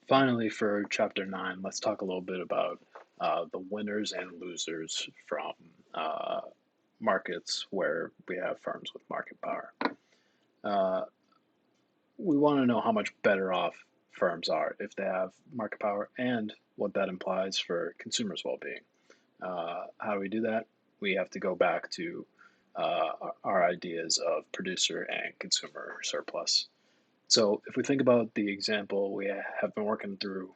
Finally, for chapter 9, let's talk a little bit about the winners and losers from uh, markets where we have firms with market power. Uh, we want to know how much better off firms are if they have market power and what that implies for consumers' well being. How do we do that? We have to go back to our ideas of producer and consumer surplus. So, if we think about the example we have been working through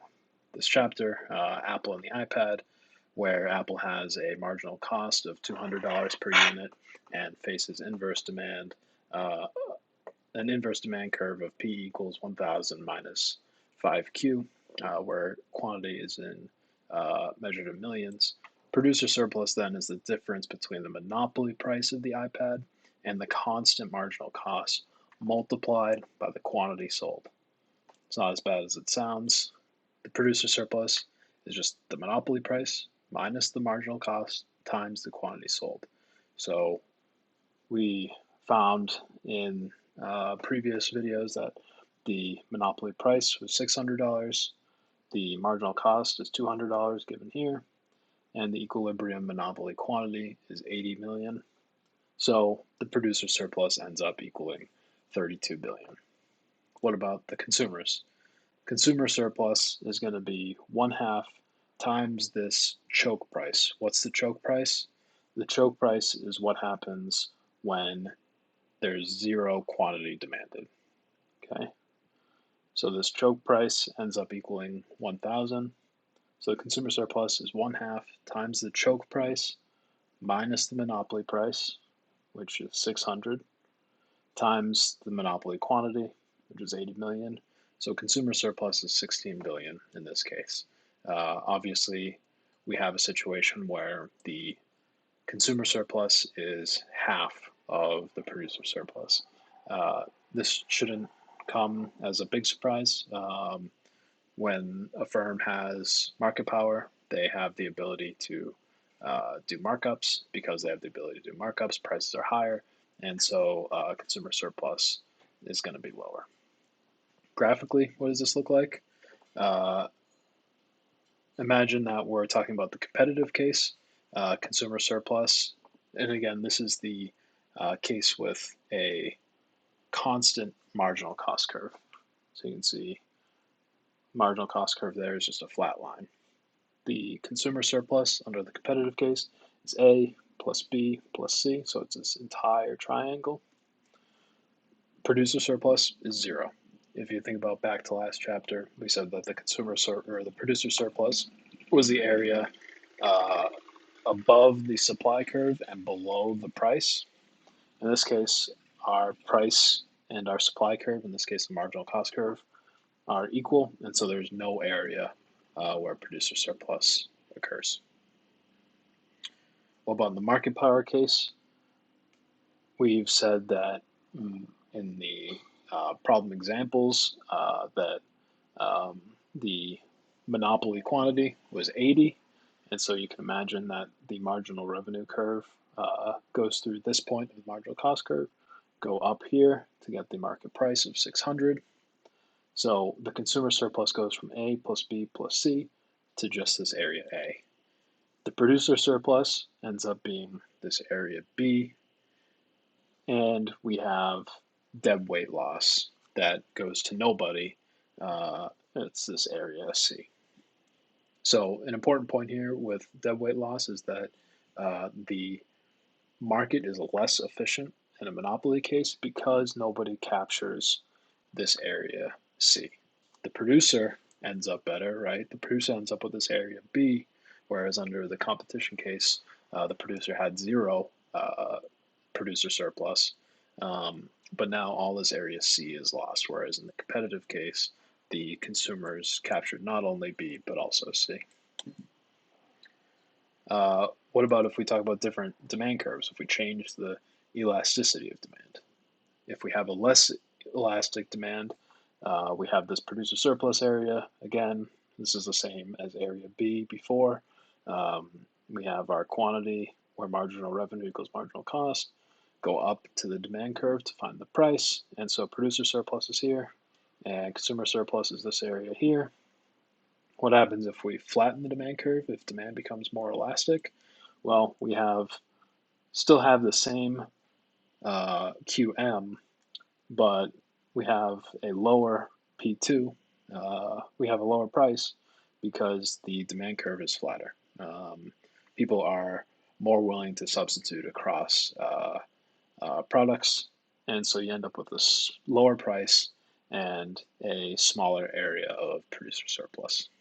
this chapter, Apple and the iPad, where Apple has a marginal cost of $200 per unit and faces uh, an inverse demand curve of P equals 1000 minus 5Q, where quantity is measured in millions. Producer surplus then is the difference between the monopoly price of the iPad and the constant marginal cost multiplied by the quantity sold. It's not as bad as it sounds. The producer surplus is just the monopoly price minus the marginal cost times the quantity sold. So we found in previous videos that the monopoly price was $600, the marginal cost is $200 given here, and the equilibrium monopoly quantity is 80 million. So the producer surplus ends up equaling 32 billion. What about the consumers? Consumer surplus is going to be 1/2 times this choke price. What's the choke price? The choke price is what happens when there's zero quantity demanded. Okay, so this choke price ends up equaling 1,000. So the consumer surplus is 1/2 times the choke price minus the monopoly price, which is 600, times the monopoly quantity, which is 80 million. So consumer surplus is 16 billion in this case. Obviously, we have a situation where the consumer surplus is half of the producer surplus. This shouldn't come as a big surprise. When a firm has market power, they have the ability to do markups. Because they have the ability to do markups, prices are higher, and so consumer surplus is going to be lower. Graphically, what does this look like? Uh, Imagine that we're talking about the competitive case, consumer surplus, and again, this is the case with a constant marginal cost curve. So you can see marginal cost curve there is just a flat line. The consumer surplus under the competitive case is A plus B plus C, so it's this entire triangle. Producer surplus is 0. If you think about back to last chapter, we said that the the producer surplus was the area uh, above the supply curve and below the price. In this case, our price and our supply curve, in this case the marginal cost curve, are equal, and so there's no area where producer surplus occurs. What about in the market power case? We've said that in the problem examples that the monopoly quantity was 80, and so you can imagine that the marginal revenue curve goes through this point of the marginal cost curve, go up here to get the market price of 600. So the consumer surplus goes from A plus B plus C to just this area A. The producer surplus ends up being this area B, and we have deadweight loss that goes to nobody. It's this area C. So an important point here with deadweight loss is that the market is less efficient in a monopoly case because nobody captures this area C. The producer ends up better, right? The producer ends up with this area B, whereas under the competition case, the producer had 0 producer surplus. But now all this area C is lost, whereas in the competitive case, the consumers captured not only B, but also C. What about if we talk about different demand curves, if we change the elasticity of demand? If we have a less elastic demand, we have this producer surplus area. Again, this is the same as area B before. We have our quantity where marginal revenue equals marginal cost, go up to the demand curve to find the price. And so producer surplus is here, and consumer surplus is this area here. What happens if we flatten the demand curve, if demand becomes more elastic? Well, we still have the same QM, but we have a lower P2. We have a lower price because the demand curve is flatter. People are more willing to substitute across products, and so you end up with a lower price and a smaller area of producer surplus.